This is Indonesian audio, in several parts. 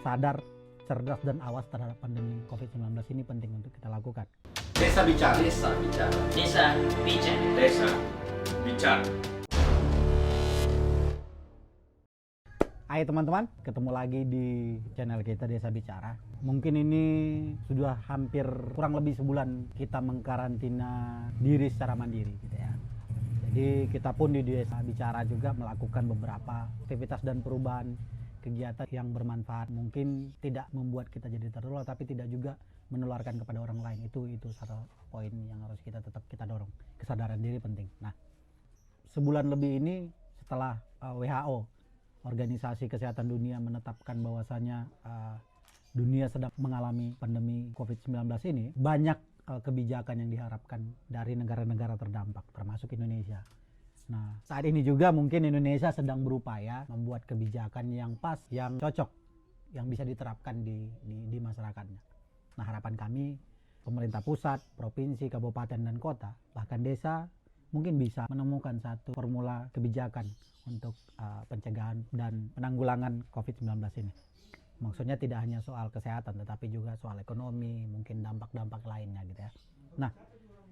sadar, cerdas, dan awas terhadap pandemi COVID-19 ini penting untuk kita lakukan. Desa Bicara. Desa Bicara. Desa Bicara. Desa Bicara. Hai teman-teman, ketemu lagi di channel kita Desa Bicara. Mungkin ini sudah hampir kurang lebih sebulan kita mengkarantina diri secara mandiri gitu ya. Jadi kita pun di Desa Bicara juga melakukan beberapa aktivitas dan perubahan kegiatan yang bermanfaat. Mungkin tidak membuat kita jadi tertular, tapi tidak juga menularkan kepada orang lain. Itu satu poin yang harus kita tetap kita dorong. Kesadaran diri penting. Nah, sebulan lebih ini setelah WHO, Organisasi Kesehatan Dunia, menetapkan bahwasanya dunia sedang mengalami pandemi COVID-19 ini, banyak kebijakan yang diharapkan dari negara-negara terdampak, termasuk Indonesia. Nah, saat ini juga mungkin Indonesia sedang berupaya membuat kebijakan yang pas, yang cocok, yang bisa diterapkan di masyarakatnya. Nah, harapan kami, pemerintah pusat, provinsi, kabupaten, dan kota, bahkan desa, mungkin bisa menemukan satu formula kebijakan untuk pencegahan dan penanggulangan COVID-19 ini. Maksudnya tidak hanya soal kesehatan, tetapi juga soal ekonomi, mungkin dampak-dampak lainnya gitu ya. Nah,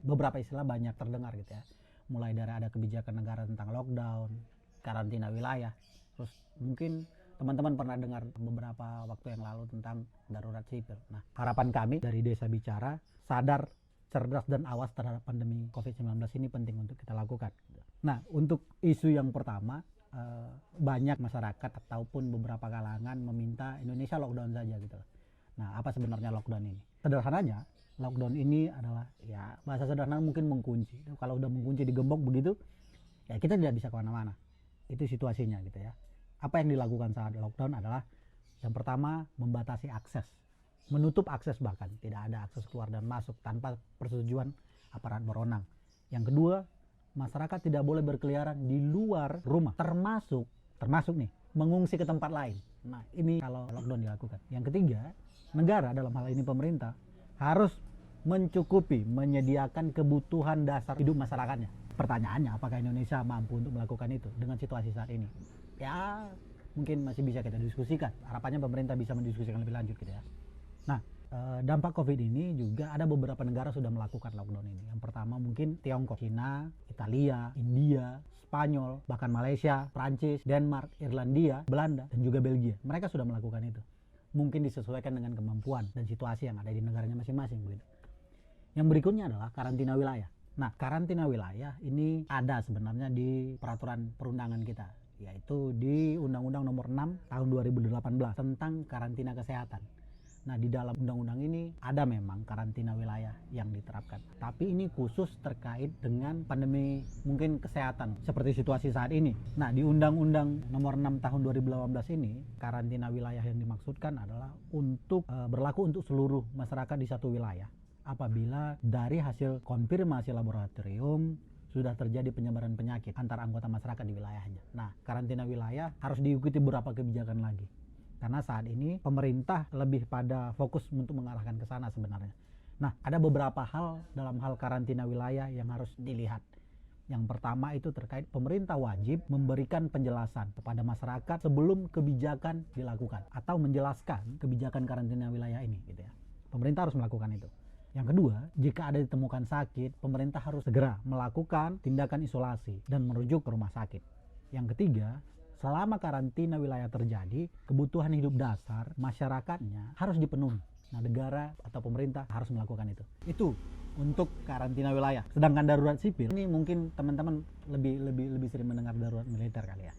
beberapa istilah banyak terdengar gitu ya. Mulai dari ada kebijakan negara tentang lockdown, karantina wilayah, terus mungkin teman-teman pernah dengar beberapa waktu yang lalu tentang darurat sipil. Nah, harapan kami dari Desa Bicara, sadar, cerdas, dan awas terhadap pandemi COVID-19 ini penting untuk kita lakukan. Nah, untuk isu yang pertama, banyak masyarakat ataupun beberapa kalangan meminta Indonesia lockdown saja gitu. Nah, apa sebenarnya lockdown ini? Sederhananya, lockdown ini adalah, ya bahasa sederhana mungkin mengunci. Kalau udah mengunci, digembok begitu, ya kita tidak bisa kemana-mana. Itu situasinya gitu ya. Apa yang dilakukan saat lockdown adalah, yang pertama, membatasi akses, menutup akses, bahkan tidak ada akses keluar dan masuk tanpa persetujuan aparat berwenang. Yang kedua, masyarakat tidak boleh berkeliaran di luar rumah, termasuk nih mengungsi ke tempat lain. Nah, ini kalau lockdown dilakukan. Yang ketiga, negara, dalam hal ini pemerintah, harus mencukupi, menyediakan kebutuhan dasar hidup masyarakatnya. Pertanyaannya, apakah Indonesia mampu untuk melakukan itu dengan situasi saat ini? Ya, mungkin masih bisa kita diskusikan. Harapannya pemerintah bisa mendiskusikan lebih lanjut gitu ya. Nah, dampak COVID ini juga ada beberapa negara sudah melakukan lockdown ini. Yang pertama mungkin Tiongkok, Cina, Italia, India, Spanyol, bahkan Malaysia, Prancis, Denmark, Irlandia, Belanda, dan juga Belgia. Mereka sudah melakukan itu. Mungkin disesuaikan dengan kemampuan dan situasi yang ada di negaranya masing-masing begitu. Yang berikutnya adalah karantina wilayah. Nah, karantina wilayah ini ada sebenarnya di peraturan perundangan kita, yaitu di Undang-Undang Nomor 6 Tahun 2018 tentang karantina kesehatan. Nah, di dalam undang-undang ini ada memang karantina wilayah yang diterapkan. Tapi ini khusus terkait dengan pandemi mungkin kesehatan seperti situasi saat ini. Nah, di Undang-Undang Nomor 6 Tahun 2018 ini, karantina wilayah yang dimaksudkan adalah untuk berlaku untuk seluruh masyarakat di satu wilayah. Apabila dari hasil konfirmasi laboratorium sudah terjadi penyebaran penyakit antar anggota masyarakat di wilayahnya. Nah, karantina wilayah harus diikuti beberapa kebijakan lagi. Karena saat ini pemerintah lebih pada fokus untuk mengarahkan ke sana sebenarnya. Nah, ada beberapa hal dalam hal karantina wilayah yang harus dilihat. Yang pertama itu terkait pemerintah wajib memberikan penjelasan kepada masyarakat sebelum kebijakan dilakukan, atau menjelaskan kebijakan karantina wilayah ini gitu ya. Pemerintah harus melakukan itu. Yang kedua, jika ada ditemukan sakit, pemerintah harus segera melakukan tindakan isolasi dan merujuk ke rumah sakit. Yang ketiga, selama karantina wilayah terjadi, kebutuhan hidup dasar masyarakatnya harus dipenuhi. Nah, negara atau pemerintah harus melakukan itu. Itu untuk karantina wilayah. Sedangkan darurat sipil ini mungkin teman-teman lebih sering mendengar darurat militer kali ya.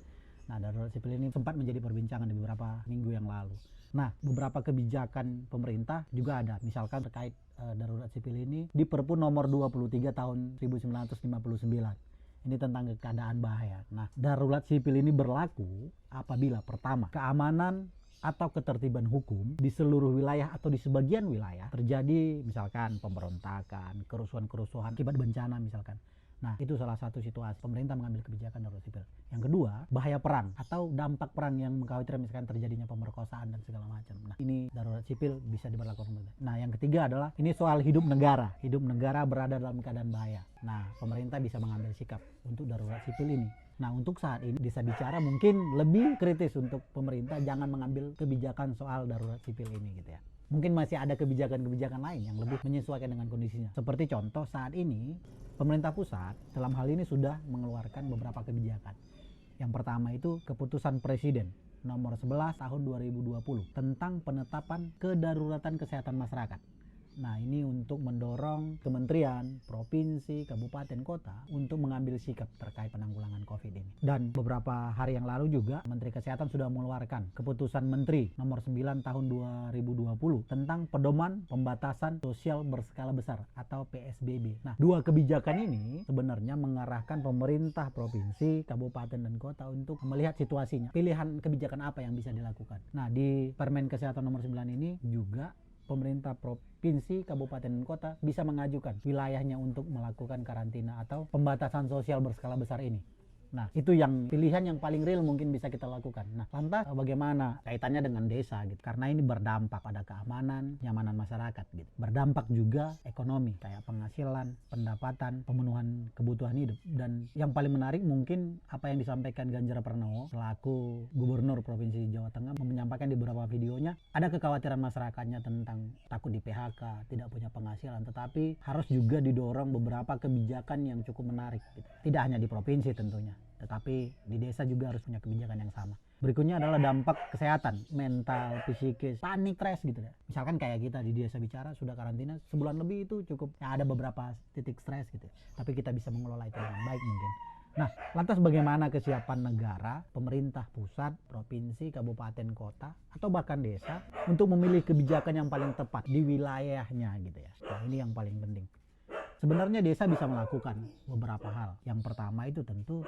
Nah, darurat sipil ini sempat menjadi perbincangan di beberapa minggu yang lalu. Nah, beberapa kebijakan pemerintah juga ada. Misalkan terkait darurat sipil ini di Perpu Nomor 23 Tahun 1959. Ini tentang keadaan bahaya. Nah, darurat sipil ini berlaku apabila pertama, keamanan atau ketertiban hukum di seluruh wilayah atau di sebagian wilayah terjadi, misalkan pemberontakan, kerusuhan-kerusuhan akibat bencana misalkan. Nah, itu salah satu situasi pemerintah mengambil kebijakan darurat sipil. Yang kedua, bahaya perang atau dampak perang yang mengkhawatirkan misalkan terjadinya pemerkosaan dan segala macam. Nah, ini darurat sipil bisa diberlakukan. Nah, yang ketiga adalah ini soal hidup negara. Hidup negara berada dalam keadaan bahaya. Nah, pemerintah bisa mengambil sikap untuk darurat sipil ini. Nah, untuk saat ini Desa Bicara mungkin lebih kritis untuk pemerintah jangan mengambil kebijakan soal darurat sipil ini gitu ya. Mungkin masih ada kebijakan-kebijakan lain yang lebih menyesuaikan dengan kondisinya. Seperti contoh saat ini pemerintah pusat dalam hal ini sudah mengeluarkan beberapa kebijakan. Yang pertama itu keputusan Presiden nomor 11 tahun 2020 tentang penetapan kedaruratan kesehatan masyarakat. Nah, ini untuk mendorong kementerian, provinsi, kabupaten, kota untuk mengambil sikap terkait penanggulangan COVID ini. Dan beberapa hari yang lalu juga Menteri Kesehatan sudah mengeluarkan keputusan Menteri nomor 9 tahun 2020 tentang pedoman pembatasan sosial berskala besar atau PSBB. Nah, dua kebijakan ini sebenarnya mengarahkan pemerintah provinsi, kabupaten, dan kota untuk melihat situasinya. Pilihan kebijakan apa yang bisa dilakukan. Nah, di Permen Kesehatan nomor 9 ini juga pemerintah provinsi, kabupaten, dan kota bisa mengajukan wilayahnya untuk melakukan karantina atau pembatasan sosial berskala besar ini. Nah, itu yang pilihan yang paling real mungkin bisa kita lakukan. Nah, lantas bagaimana kaitannya dengan desa gitu? Karena ini berdampak pada keamanan, nyamanan masyarakat gitu. Berdampak juga ekonomi, kayak penghasilan, pendapatan, pemenuhan kebutuhan hidup. Dan yang paling menarik mungkin apa yang disampaikan Ganjar Pranowo selaku Gubernur Provinsi Jawa Tengah menyampaikan di beberapa videonya, ada kekhawatiran masyarakatnya tentang takut di PHK, tidak punya penghasilan, tetapi harus juga didorong beberapa kebijakan yang cukup menarik gitu. Tidak hanya di provinsi tentunya, tetapi di desa juga harus punya kebijakan yang sama. Berikutnya adalah dampak kesehatan, mental, psikis, panik, stres gitu ya. Misalkan kayak kita di Desa Bicara sudah karantina sebulan lebih, itu cukup ya, ada beberapa titik stres gitu ya. Tapi kita bisa mengelola itu dengan baik mungkin. Nah, lantas bagaimana kesiapan negara, pemerintah pusat, provinsi, kabupaten, kota, atau bahkan desa untuk memilih kebijakan yang paling tepat di wilayahnya gitu ya. Nah, ini yang paling penting. Sebenarnya desa bisa melakukan beberapa hal. Yang pertama itu tentu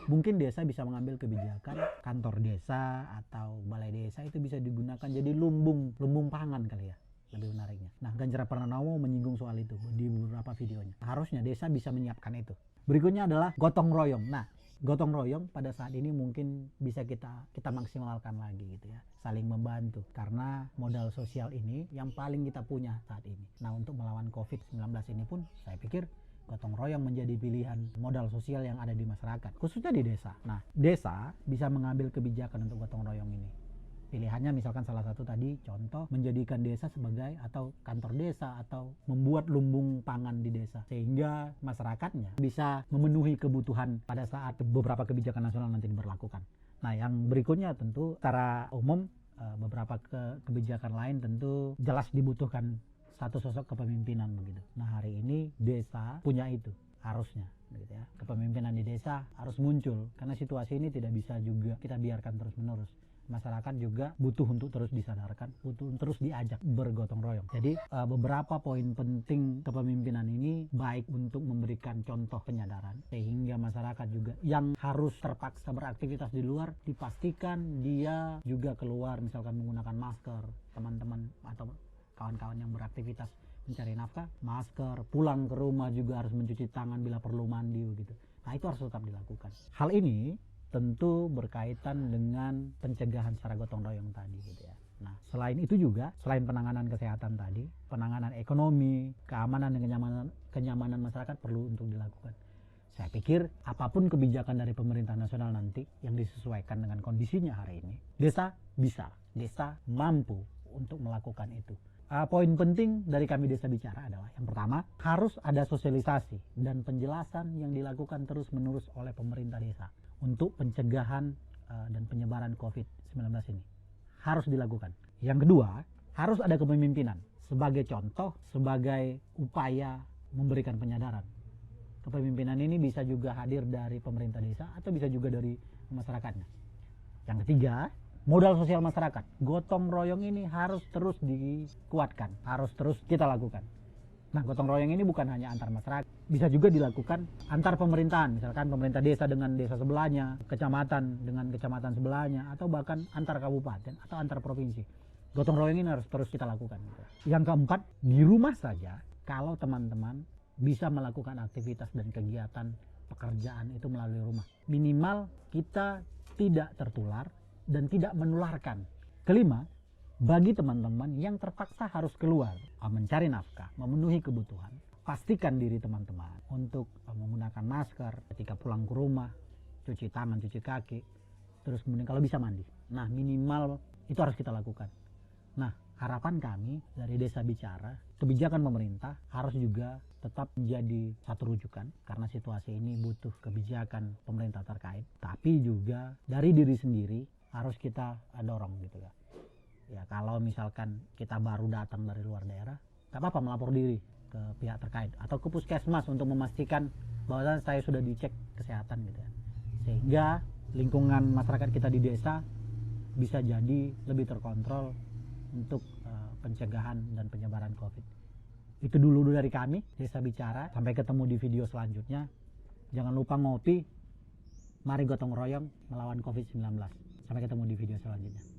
mungkin desa bisa mengambil kebijakan kantor desa atau balai desa itu bisa digunakan jadi lumbung pangan kali ya, lebih menariknya. Nah, Ganjar Pranowo menyinggung soal itu di beberapa videonya. Harusnya desa bisa menyiapkan itu. Berikutnya adalah gotong royong. Nah, gotong royong pada saat ini mungkin bisa kita maksimalkan lagi gitu ya, saling membantu karena modal sosial ini yang paling kita punya saat ini. Nah, untuk melawan COVID-19 ini pun saya pikir gotong royong menjadi pilihan modal sosial yang ada di masyarakat, khususnya di desa. Nah, desa bisa mengambil kebijakan untuk gotong royong ini. Pilihannya misalkan salah satu tadi contoh menjadikan desa sebagai atau kantor desa atau membuat lumbung pangan di desa sehingga masyarakatnya bisa memenuhi kebutuhan pada saat beberapa kebijakan nasional nanti diberlakukan. Nah, yang berikutnya tentu secara umum beberapa kebijakan lain tentu jelas dibutuhkan satu sosok kepemimpinan begitu. Nah, hari ini desa punya itu harusnya gitu ya. Kepemimpinan di desa harus muncul karena situasi ini tidak bisa juga kita biarkan terus-menerus. Masyarakat juga butuh untuk terus disadarkan, butuh terus diajak bergotong royong. Jadi beberapa poin penting kepemimpinan ini baik untuk memberikan contoh penyadaran sehingga masyarakat juga yang harus terpaksa beraktivitas di luar dipastikan dia juga keluar misalkan menggunakan masker. Teman-teman atau kawan-kawan yang beraktivitas mencari nafkah, masker, pulang ke rumah juga harus mencuci tangan bila perlu mandi begitu. Nah, itu harus tetap dilakukan. Hal ini tentu berkaitan dengan pencegahan secara gotong royong tadi gitu ya. Nah, selain itu juga, selain penanganan kesehatan tadi, penanganan ekonomi, keamanan dan kenyamanan masyarakat perlu untuk dilakukan. Saya pikir apapun kebijakan dari pemerintah nasional nanti yang disesuaikan dengan kondisinya hari ini, desa bisa, desa mampu untuk melakukan itu. Poin penting dari kami Desa Bicara adalah yang pertama, harus ada sosialisasi dan penjelasan yang dilakukan terus-menerus oleh pemerintah desa untuk pencegahan dan penyebaran COVID-19 ini. Harus dilakukan. Yang kedua, harus ada kepemimpinan sebagai contoh, sebagai upaya memberikan penyadaran. Kepemimpinan ini bisa juga hadir dari pemerintah desa atau bisa juga dari masyarakatnya. Yang ketiga, modal sosial masyarakat. Gotong royong ini harus terus dikuatkan, harus terus kita lakukan. Nah, gotong royong ini bukan hanya antar masyarakat, bisa juga dilakukan antar pemerintahan, misalkan pemerintah desa dengan desa sebelahnya, kecamatan dengan kecamatan sebelahnya, atau bahkan antar kabupaten atau antar provinsi. Gotong royong ini harus terus kita lakukan. Yang keempat, di rumah saja, kalau teman-teman bisa melakukan aktivitas dan kegiatan pekerjaan itu melalui rumah. Minimal kita tidak tertular dan tidak menularkan. Kelima, bagi teman-teman yang terpaksa harus keluar mencari nafkah, memenuhi kebutuhan, pastikan diri teman-teman untuk menggunakan masker ketika pulang ke rumah, cuci tangan, cuci kaki, terus kemudian kalau bisa mandi. Nah, minimal itu harus kita lakukan. Nah, harapan kami dari Desa Bicara, kebijakan pemerintah harus juga tetap menjadi satu rujukan karena situasi ini butuh kebijakan pemerintah terkait, tapi juga dari diri sendiri harus kita dorong gitu ya. Ya, kalau misalkan kita baru datang dari luar daerah, tak apa-apa melapor diri ke pihak terkait atau ke puskesmas untuk memastikan bahwa saya sudah dicek kesehatan gitu ya. Sehingga lingkungan masyarakat kita di desa bisa jadi lebih terkontrol untuk pencegahan dan penyebaran COVID. Itu dulu dari kami, Desa Bicara. Sampai ketemu di video selanjutnya. Jangan lupa ngopi. Mari gotong royong melawan COVID-19. Sampai ketemu di video selanjutnya.